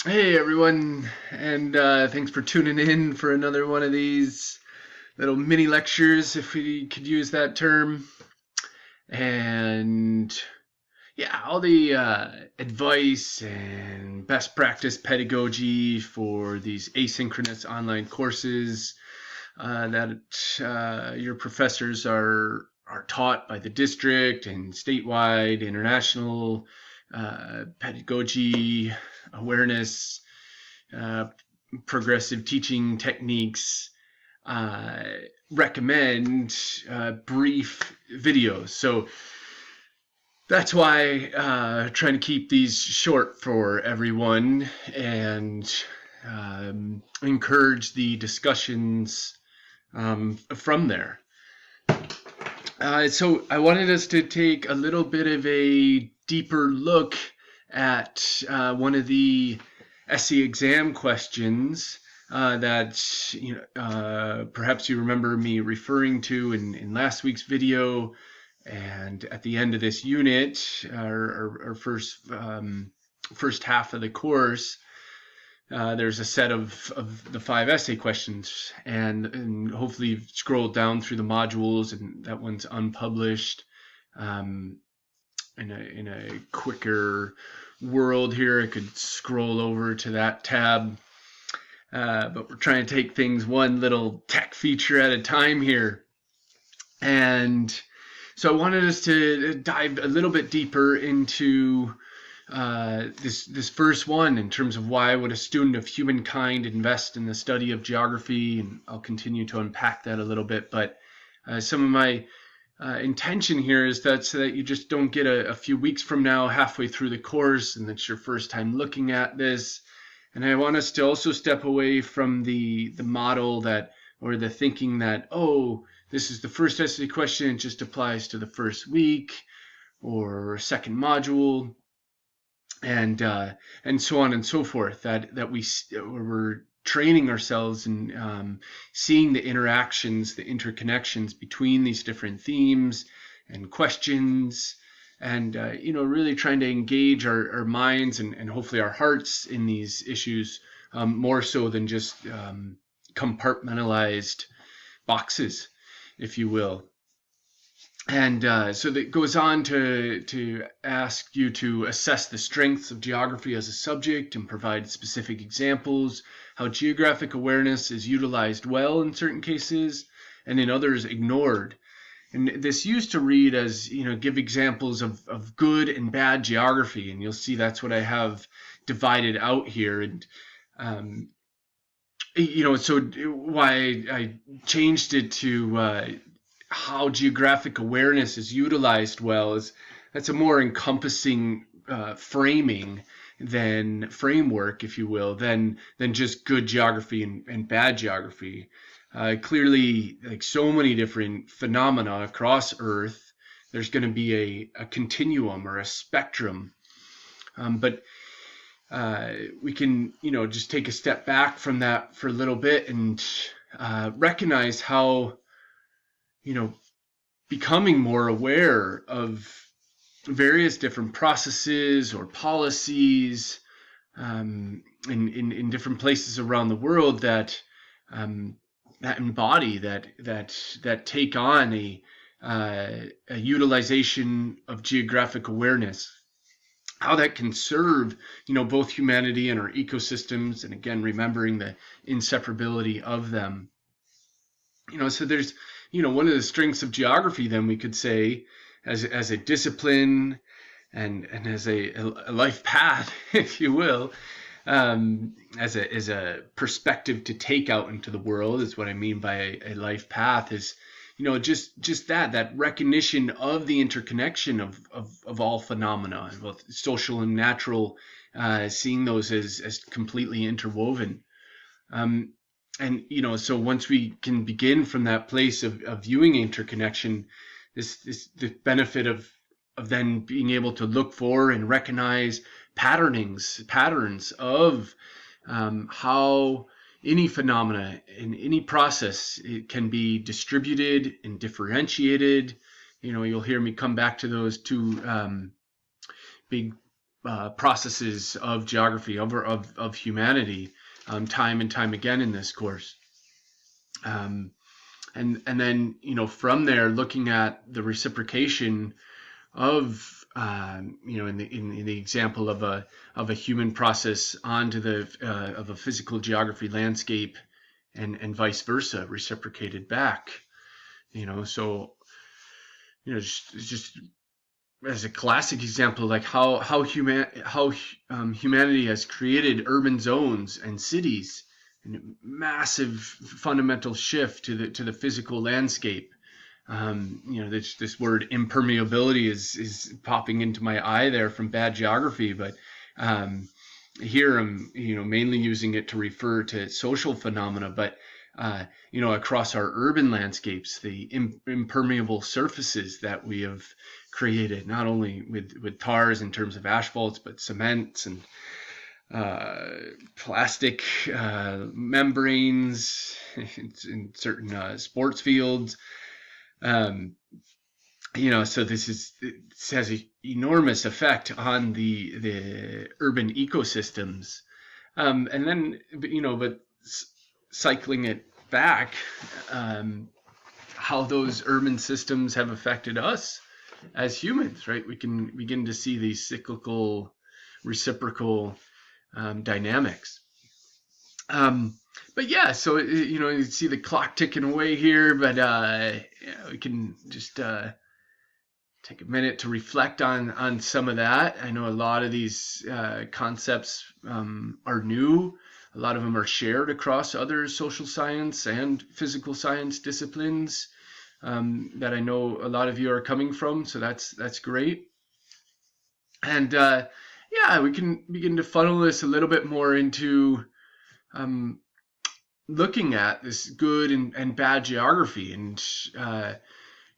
Hey everyone, and thanks for tuning in for another one of these little mini lectures, if we could use that term. And yeah, all the advice and best practice pedagogy for these asynchronous online courses that your professors are taught by the district and statewide, international pedagogy awareness, uh, progressive teaching techniques, uh, recommend brief videos. So that's why trying to keep these short for everyone and encourage the discussions from there. So I wanted us to take a little bit of a deeper look at one of the SE exam questions that perhaps you remember me referring to in last week's video, and at the end of this unit, our first half of the course. There's a set of the 5 essay questions, and hopefully you've scrolled down through the modules, and that one's unpublished. In a quicker world here, I could scroll over to that tab, but we're trying to take things one little tech feature at a time here. And so I wanted us to dive a little bit deeper into this first one in terms of why would a student of humankind invest in the study of geography, and I'll continue to unpack that a little bit. But some of my intention here is that so that you just don't get a few weeks from now halfway through the course and it's your first time looking at this. And I want us to also step away from the model that, or the thinking that, oh, this is the first essay question, it just applies to the first week or second module, and so on and so forth. That we're training ourselves in seeing the interactions, the interconnections between these different themes and questions, and really trying to engage our minds and hopefully our hearts in these issues, more so than just compartmentalized boxes, if you will. And so that goes on to ask you to assess the strengths of geography as a subject and provide specific examples, how geographic awareness is utilized well in certain cases and in others ignored. And this used to read as, give examples of good and bad geography. And you'll see that's what I have divided out here. And, so why I changed it to how geographic awareness is utilized well is that's a more encompassing framing than framework, if you will, than just good geography and bad geography. Clearly, like so many different phenomena across Earth, there's going to be a continuum or a spectrum. But we can, just take a step back from that for a little bit and recognize how, becoming more aware of various different processes or policies in different places around the world that that embody that take on a utilization of geographic awareness, how that can serve both humanity and our ecosystems, and again remembering the inseparability of them. So there's one of the strengths of geography, then we could say, as a discipline and as a life path, if you will, as a perspective to take out into the world, is what I mean by a life path, is just that recognition of the interconnection of all phenomena, both social and natural, seeing those as completely interwoven. And so once we can begin from that place of viewing interconnection, the benefit of then being able to look for and recognize patterns of how any phenomena in any process, it can be distributed and differentiated. You'll hear me come back to those two big processes of geography, of humanity, time and time again in this course. And then, from there, looking at the reciprocation of, in the example of a human process onto the of a physical geography landscape, and vice versa, reciprocated back. So just as a classic example, like how humanity has created urban zones and cities, and a massive fundamental shift to the physical landscape. This word impermeability is popping into my eye there from bad geography, but here I'm mainly using it to refer to social phenomena, but across our urban landscapes, the impermeable surfaces that we have created, not only with tars in terms of asphalts, but cements and plastic membranes in certain sports fields. So this has an enormous effect on the urban ecosystems. And then, but cycling it back, how those urban systems have affected us as humans, right? We can begin to see these cyclical, reciprocal dynamics. But yeah, so you see the clock ticking away here, but we can just take a minute to reflect on some of that. I know a lot of these concepts are new. A lot of them are shared across other social science and physical science disciplines that I know a lot of you are coming from. So that's great. And we can begin to funnel this a little bit more into looking at this good and bad geography. And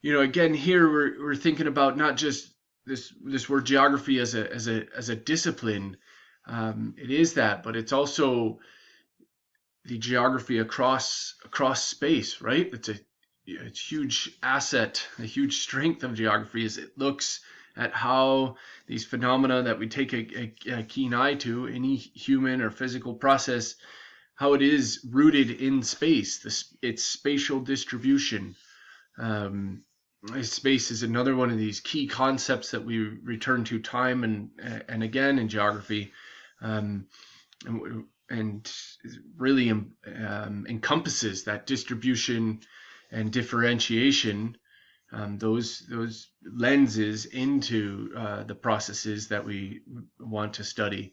again, here we're thinking about not just this word geography as a discipline. It is that, but it's also the geography across space, right? It's a huge asset, a huge strength of geography is it looks at how these phenomena that we take a keen eye to, any human or physical process, how it is rooted in space, its spatial distribution. Space is another one of these key concepts that we return to time and again in geography, and really encompasses that distribution and differentiation, those lenses into the processes that we want to study.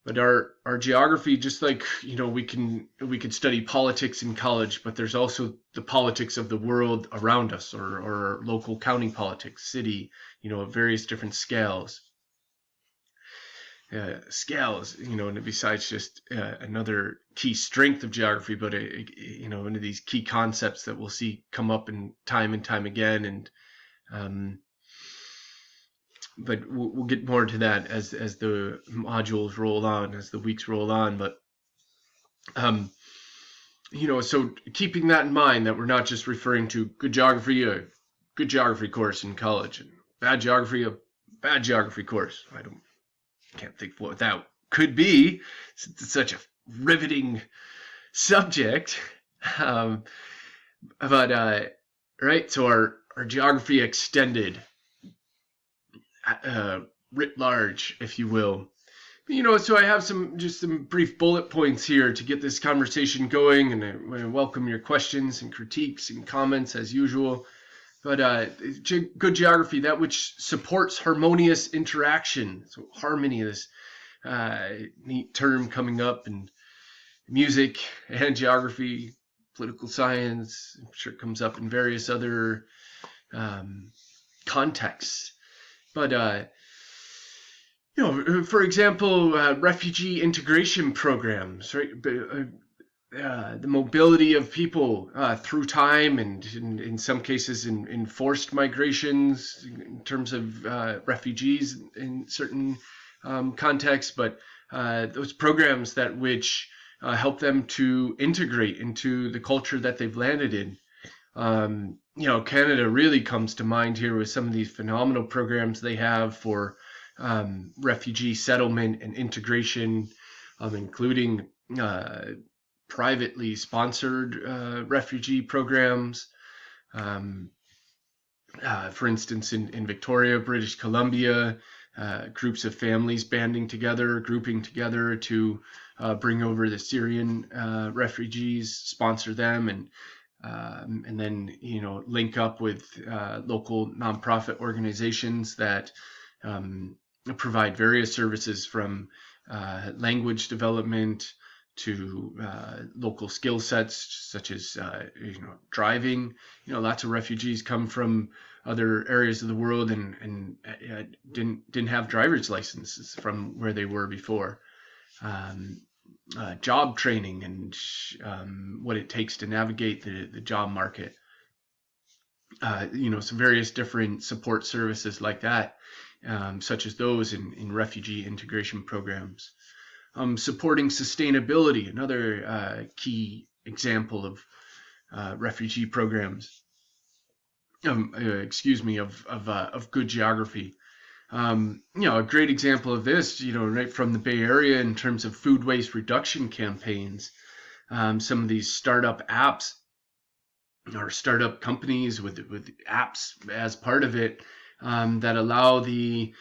But our geography, just like we could study politics in college, but there's also the politics of the world around us, or local county politics, city, at various different scales. And besides just another key strength of geography, but one of these key concepts that we'll see come up in time and time again, and but we'll get more to that as the modules roll on, as the weeks roll on. But so keeping that in mind, that we're not just referring to good geography, a good geography course in college, and bad geography, a bad geography course. Can't think what that could be. It's such a riveting subject. Right, so our geography extended, writ large, if you will. So I have some brief bullet points here to get this conversation going, and I welcome your questions and critiques and comments as usual. But good geography, that which supports harmonious interaction. So harmony, this neat term coming up in music and geography, political science. I'm sure it comes up in various other contexts. But for example, refugee integration programs, right? The mobility of people through time, and in some cases in forced migrations in terms of refugees in certain contexts, but those programs which help them to integrate into the culture that they've landed in. Canada really comes to mind here with some of these phenomenal programs they have for refugee settlement and integration, including privately sponsored refugee programs. Um, for instance, in Victoria, British Columbia, groups of families grouping together to bring over the Syrian refugees, sponsor them, and then link up with local nonprofit organizations that provide various services from language development to local skill sets such as driving. Lots of refugees come from other areas of the world and didn't have driver's licenses from where they were before. Um, Job training and what it takes to navigate the job market. Some various different support services like that, such as those in refugee integration programs. Supporting sustainability, another key example of refugee programs. Of good geography. A great example of this, right from the Bay Area in terms of food waste reduction campaigns. Some of these startup apps or startup companies with apps as part of it that allow the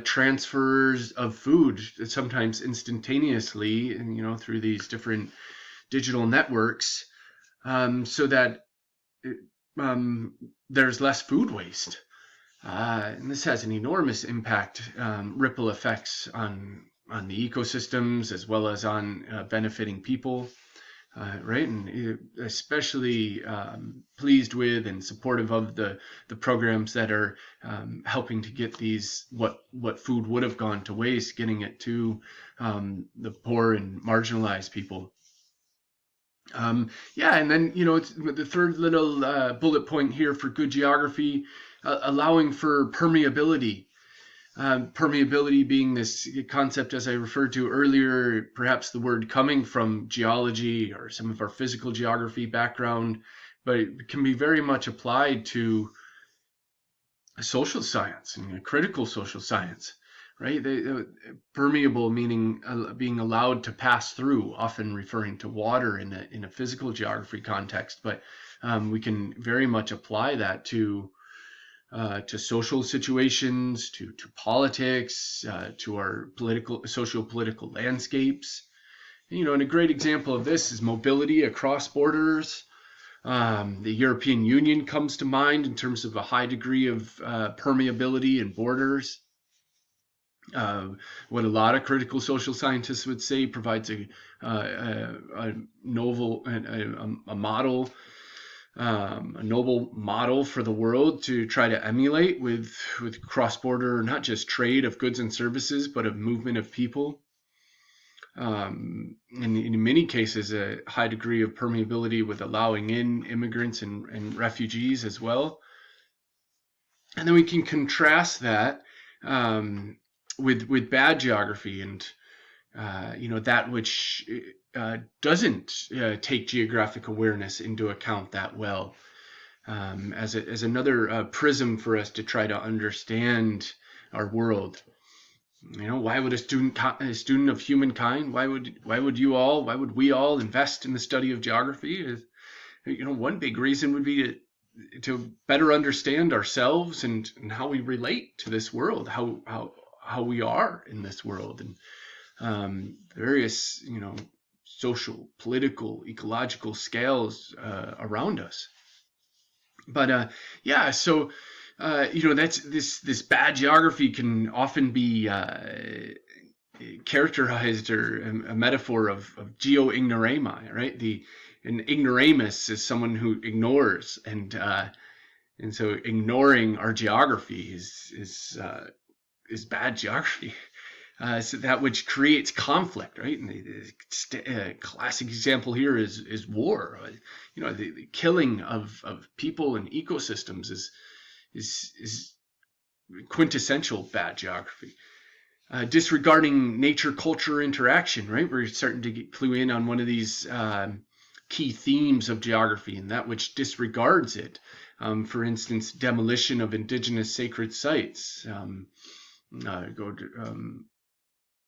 transfers of food, sometimes instantaneously, and through these different digital networks, so that there's less food waste. And this has an enormous impact, ripple effects on the ecosystems as well as on benefiting people. Right, and especially pleased with and supportive of the programs that are helping to get these what food would have gone to waste, getting it to the poor and marginalized people. And then it's the third little bullet point here for good geography, allowing for permeability. Permeability being this concept, as I referred to earlier, perhaps the word coming from geology or some of our physical geography background, but it can be very much applied to social science and critical social science, right? Permeable meaning being allowed to pass through, often referring to water in a physical geography context, but we can very much apply that to social situations, to politics, to our socio-political landscapes. And a great example of this is mobility across borders. The European Union comes to mind in terms of a high degree of permeability in borders. What a lot of critical social scientists would say provides a novel a model. A noble model for the world to try to emulate with cross-border, not just trade of goods and services, but of movement of people. In many cases, a high degree of permeability with allowing in immigrants and refugees as well. And then we can contrast that with bad geography and that which doesn't take geographic awareness into account that well, as another prism for us to try to understand our world. Why would a student of humankind, why would we all invest in the study of geography? One big reason would be to better understand ourselves and how we relate to this world, how we are in this world, and various social, political, ecological scales around us. But so that's this bad geography can often be characterized or a metaphor of geo-ignoramus, right? An ignoramus is someone who ignores, and so ignoring our geography is bad geography. So that which creates conflict, right? And the classic example here is war. The killing of people and ecosystems is quintessential bad geography. Disregarding nature-culture interaction, right? We're starting to clue in on one of these key themes of geography, and that which disregards it. For instance, demolition of indigenous sacred sites. Go to